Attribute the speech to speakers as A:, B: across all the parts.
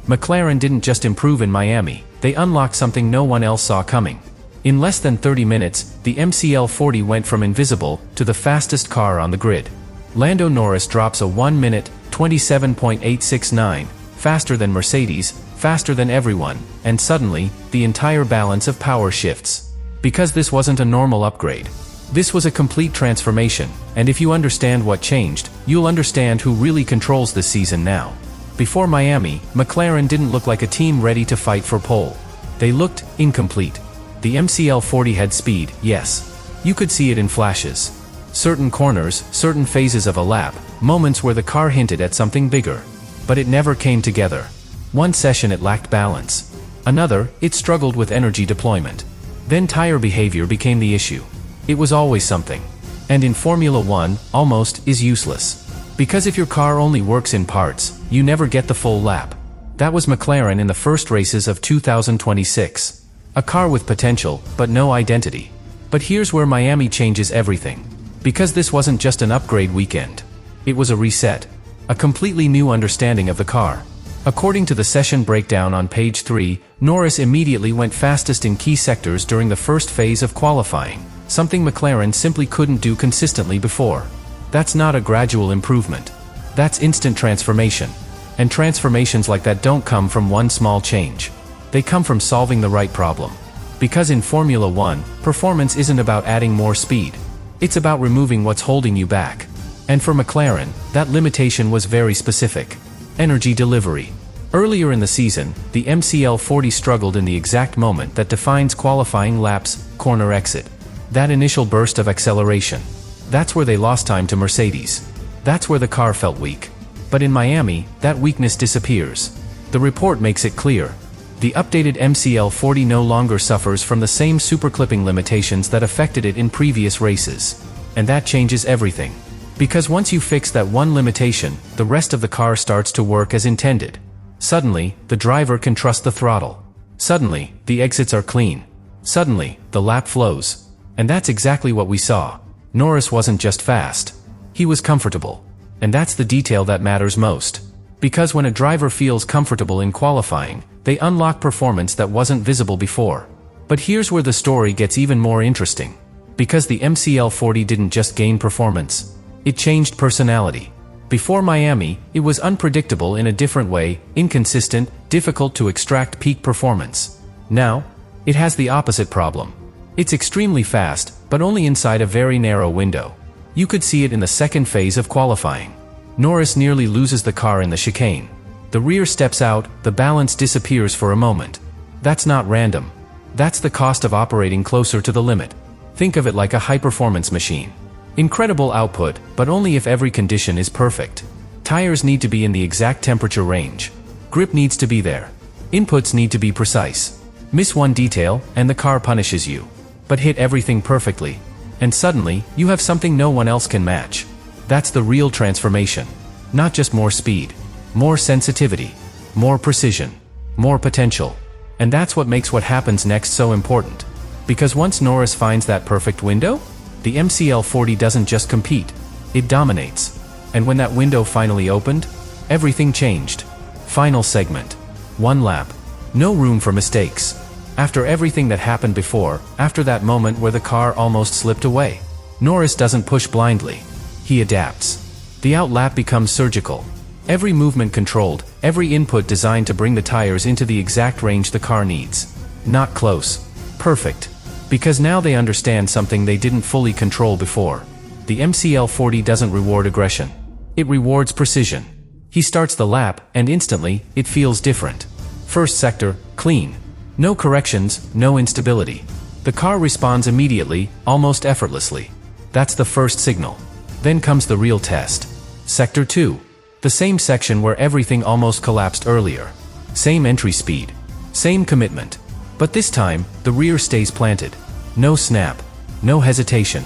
A: McLaren didn't just improve in Miami, they unlocked something no one else saw coming. In less than 30 minutes, the MCL40 went from invisible to the fastest car on the grid. Lando Norris drops a 1 minute, 27.869, faster than Mercedes, faster than everyone, and suddenly, the entire balance of power shifts. Because this wasn't a normal upgrade. This was a complete transformation, and if you understand what changed, you'll understand who really controls this season now. Before Miami, McLaren didn't look like a team ready to fight for pole. They looked incomplete. The MCL40 had speed, yes. You could see it in flashes. Certain corners, certain phases of a lap, moments where the car hinted at something bigger. But it never came together. One session it lacked balance. Another, it struggled with energy deployment. Then tire behavior became the issue. It was always something. And in Formula 1, almost is useless. Because if your car only works in parts, you never get the full lap. That was McLaren in the first races of 2026. A car with potential, but no identity. But here's where Miami changes everything. Because this wasn't just an upgrade weekend. It was a reset. A completely new understanding of the car. According to the session breakdown on page 3, Norris immediately went fastest in key sectors during the first phase of qualifying, something McLaren simply couldn't do consistently before. That's not a gradual improvement. That's instant transformation. And transformations like that don't come from one small change. They come from solving the right problem. Because in Formula 1, performance isn't about adding more speed. It's about removing what's holding you back. And for McLaren, that limitation was very specific. Energy delivery. Earlier in the season, the MCL40 struggled in the exact moment that defines qualifying laps, corner exit. That initial burst of acceleration. That's where they lost time to Mercedes. That's where the car felt weak. But in Miami, that weakness disappears. The report makes it clear. The updated MCL40 no longer suffers from the same superclipping limitations that affected it in previous races. And that changes everything. Because once you fix that one limitation, the rest of the car starts to work as intended. Suddenly, the driver can trust the throttle. Suddenly, the exits are clean. Suddenly, the lap flows. And that's exactly what we saw. Norris wasn't just fast. He was comfortable. And that's the detail that matters most. Because when a driver feels comfortable in qualifying, they unlock performance that wasn't visible before. But here's where the story gets even more interesting. Because the MCL40 didn't just gain performance. It changed personality. Before Miami, it was unpredictable in a different way, inconsistent, difficult to extract peak performance. Now, it has the opposite problem. It's extremely fast, but only inside a very narrow window. You could see it in the second phase of qualifying. Norris nearly loses the car in the chicane. The rear steps out, the balance disappears for a moment. That's not random. That's the cost of operating closer to the limit. Think of it like a high-performance machine. Incredible output, but only if every condition is perfect. Tires need to be in the exact temperature range. Grip needs to be there. Inputs need to be precise. Miss one detail, and the car punishes you. But hit everything perfectly. And suddenly, you have something no one else can match. That's the real transformation. Not just more speed. More sensitivity. More precision. More potential. And that's what makes what happens next so important. Because once Norris finds that perfect window, the MCL40 doesn't just compete. It dominates. And when that window finally opened, everything changed. Final segment. One lap. No room for mistakes. After everything that happened before, after that moment where the car almost slipped away, Norris doesn't push blindly. He adapts. The outlap becomes surgical. Every movement controlled, every input designed to bring the tires into the exact range the car needs. Not close. Perfect. Because now they understand something they didn't fully control before. The MCL40 doesn't reward aggression. It rewards precision. He starts the lap, and instantly, it feels different. First sector, clean. No corrections, no instability. The car responds immediately, almost effortlessly. That's the first signal. Then comes the real test. Sector 2. The same section where everything almost collapsed earlier. Same entry speed. Same commitment. But this time, the rear stays planted. No snap. No hesitation.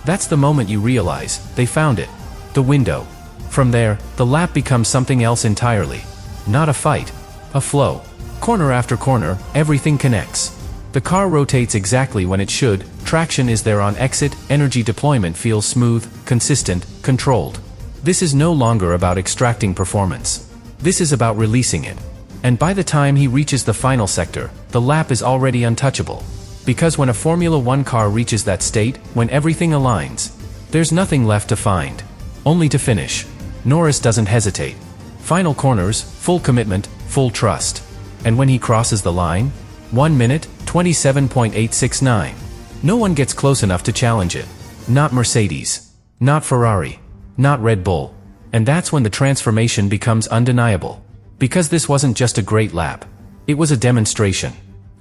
A: That's the moment you realize, they found it. The window. From there, the lap becomes something else entirely. Not a fight. A flow. Corner after corner, everything connects. The car rotates exactly when it should, traction is there on exit, energy deployment feels smooth, consistent, controlled. This is no longer about extracting performance. This is about releasing it. And by the time he reaches the final sector, the lap is already untouchable. Because when a Formula One car reaches that state, when everything aligns, there's nothing left to find, only to finish. Norris doesn't hesitate. Final corners, full commitment, full trust. And when he crosses the line, 1 minute, 27.869. No one gets close enough to challenge it. Not Mercedes. Not Ferrari. Not Red Bull. And that's when the transformation becomes undeniable. Because this wasn't just a great lap. It was a demonstration.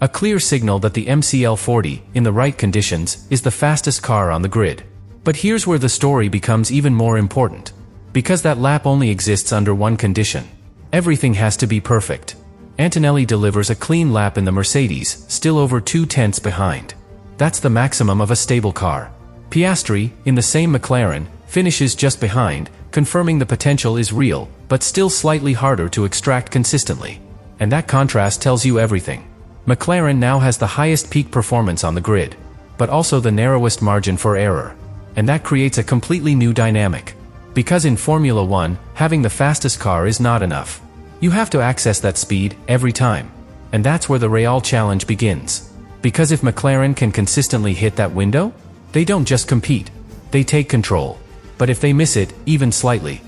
A: A clear signal that the MCL40, in the right conditions, is the fastest car on the grid. But here's where the story becomes even more important. Because that lap only exists under one condition. Everything has to be perfect. Antonelli delivers a clean lap in the Mercedes, still over 2/10 behind. That's the maximum of a stable car. Piastri, in the same McLaren, finishes just behind, confirming the potential is real, but still slightly harder to extract consistently. And that contrast tells you everything. McLaren now has the highest peak performance on the grid, but also the narrowest margin for error. And that creates a completely new dynamic. Because in Formula One, having the fastest car is not enough. You have to access that speed every time. And that's where the real challenge begins. Because if McLaren can consistently hit that window, they don't just compete, they take control. But if they miss it, even slightly,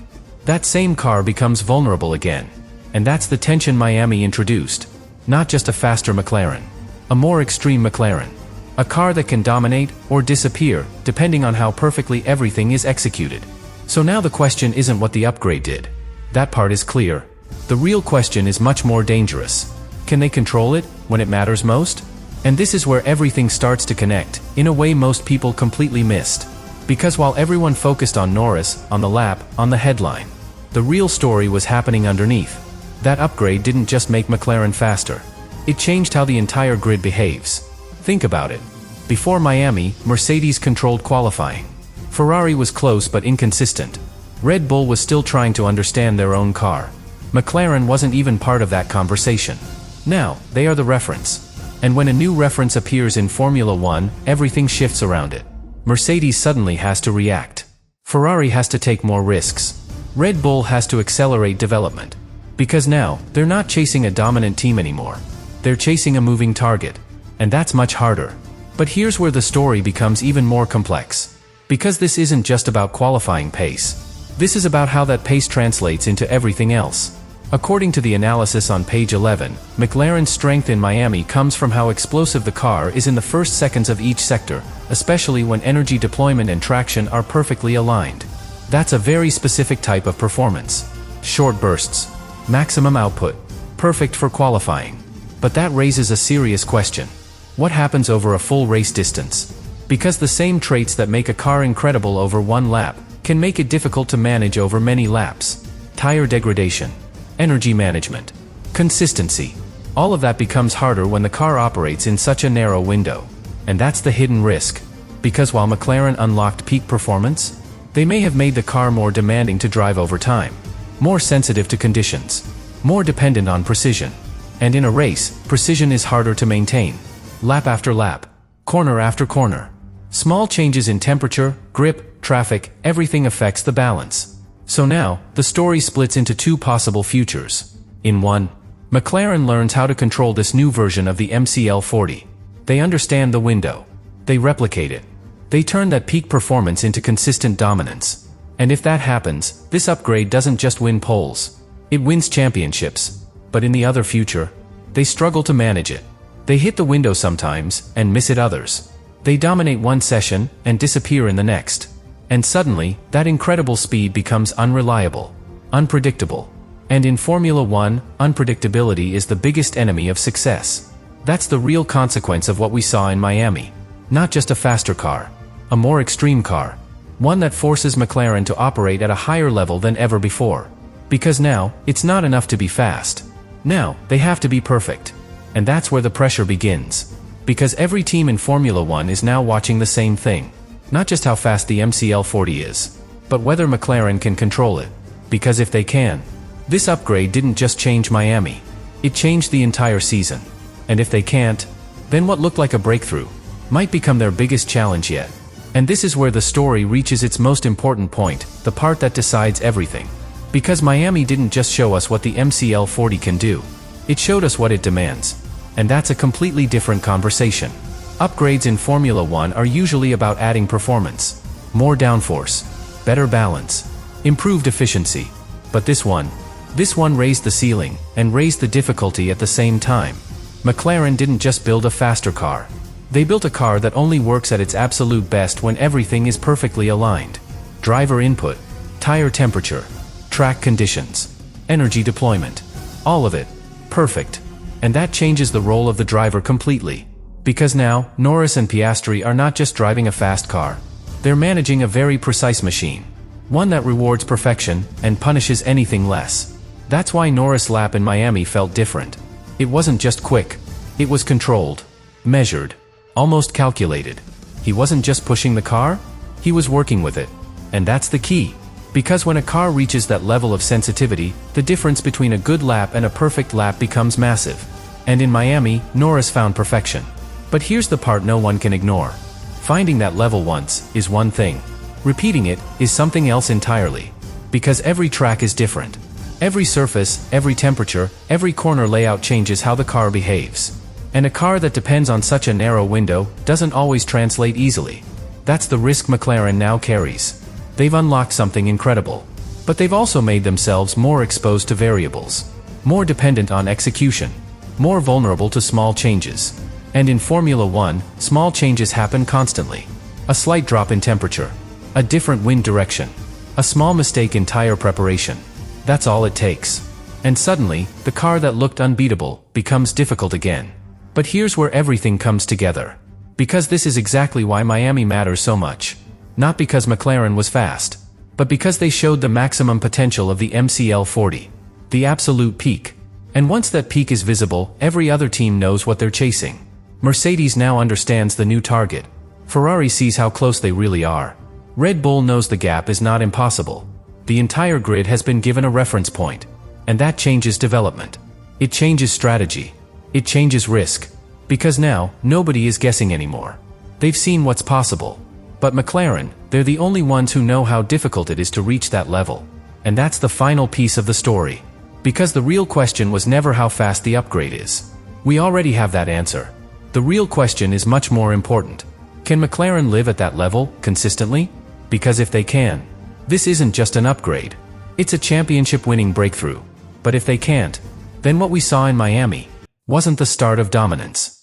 A: that same car becomes vulnerable again. And that's the tension Miami introduced. Not just a faster McLaren. A more extreme McLaren. A car that can dominate or disappear, depending on how perfectly everything is executed. So now the question isn't what the upgrade did. That part is clear. The real question is much more dangerous. Can they control it when it matters most? And this is where everything starts to connect, in a way most people completely missed. Because while everyone focused on Norris, on the lap, on the headline, the real story was happening underneath. That upgrade didn't just make McLaren faster. It changed how the entire grid behaves. Think about it. Before Miami, Mercedes controlled qualifying. Ferrari was close but inconsistent. Red Bull was still trying to understand their own car. McLaren wasn't even part of that conversation. Now, they are the reference. And when a new reference appears in Formula One, everything shifts around it. Mercedes suddenly has to react. Ferrari has to take more risks. Red Bull has to accelerate development. Because now, they're not chasing a dominant team anymore. They're chasing a moving target. And that's much harder. But here's where the story becomes even more complex. Because this isn't just about qualifying pace. This is about how that pace translates into everything else. According to the analysis on page 11, McLaren's strength in Miami comes from how explosive the car is in the first seconds of each sector, especially when energy deployment and traction are perfectly aligned. That's a very specific type of performance. Short bursts. Maximum output. Perfect for qualifying. But that raises a serious question. What happens over a full race distance? Because the same traits that make a car incredible over one lap can make it difficult to manage over many laps. Tire degradation. Energy management. Consistency. All of that becomes harder when the car operates in such a narrow window. And that's the hidden risk. Because while McLaren unlocked peak performance, they may have made the car more demanding to drive over time. More sensitive to conditions. More dependent on precision. And in a race, precision is harder to maintain. Lap after lap. Corner after corner. Small changes in temperature, grip, traffic, everything affects the balance. So now, the story splits into two possible futures. In one, McLaren learns how to control this new version of the MCL40. They understand the window. They replicate it. They turn that peak performance into consistent dominance. And if that happens, this upgrade doesn't just win poles. It wins championships. But in the other future, they struggle to manage it. They hit the window sometimes, and miss it others. They dominate one session, and disappear in the next. And suddenly, that incredible speed becomes unreliable, unpredictable. And in Formula One, unpredictability is the biggest enemy of success. That's the real consequence of what we saw in Miami. Not just a faster car. A more extreme car. One that forces McLaren to operate at a higher level than ever before. Because now, it's not enough to be fast. Now, they have to be perfect. And that's where the pressure begins. Because every team in Formula One is now watching the same thing. Not just how fast the MCL40 is, but whether McLaren can control it. Because if they can, this upgrade didn't just change Miami. It changed the entire season. And if they can't, then what looked like a breakthrough might become their biggest challenge yet. And this is where the story reaches its most important point, the part that decides everything. Because Miami didn't just show us what the MCL40 can do. It showed us what it demands. And that's a completely different conversation. Upgrades in Formula 1 are usually about adding performance, more downforce, better balance, improved efficiency. But this one raised the ceiling and raised the difficulty at the same time. McLaren didn't just build a faster car. They built a car that only works at its absolute best when everything is perfectly aligned. Driver input, tire temperature, track conditions, energy deployment. All of it. Perfect. And that changes the role of the driver completely. Because now, Norris and Piastri are not just driving a fast car. They're managing a very precise machine. One that rewards perfection and punishes anything less. That's why Norris' lap in Miami felt different. It wasn't just quick. It was controlled, measured, almost calculated. He wasn't just pushing the car, he was working with it. And that's the key. Because when a car reaches that level of sensitivity, the difference between a good lap and a perfect lap becomes massive. And in Miami, Norris found perfection. But here's the part no one can ignore. Finding that level once is one thing. Repeating it is something else entirely. Because every track is different. Every surface, every temperature, every corner layout changes how the car behaves. And a car that depends on such a narrow window doesn't always translate easily. That's the risk McLaren now carries. They've unlocked something incredible. But they've also made themselves more exposed to variables. More dependent on execution. More vulnerable to small changes. And in Formula 1, small changes happen constantly. A slight drop in temperature. A different wind direction. A small mistake in tire preparation. That's all it takes. And suddenly, the car that looked unbeatable becomes difficult again. But here's where everything comes together. Because this is exactly why Miami matters so much. Not because McLaren was fast, but because they showed the maximum potential of the MCL40. The absolute peak. And once that peak is visible, every other team knows what they're chasing. Mercedes now understands the new target. Ferrari sees how close they really are. Red Bull knows the gap is not impossible. The entire grid has been given a reference point. And that changes development. It changes strategy. It changes risk. Because now, nobody is guessing anymore. They've seen what's possible. But McLaren, they're the only ones who know how difficult it is to reach that level. And that's the final piece of the story. Because the real question was never how fast the upgrade is. We already have that answer. The real question is much more important. Can McLaren live at that level, consistently? Because if they can, this isn't just an upgrade. It's a championship-winning breakthrough. But if they can't, then what we saw in Miami wasn't the start of dominance.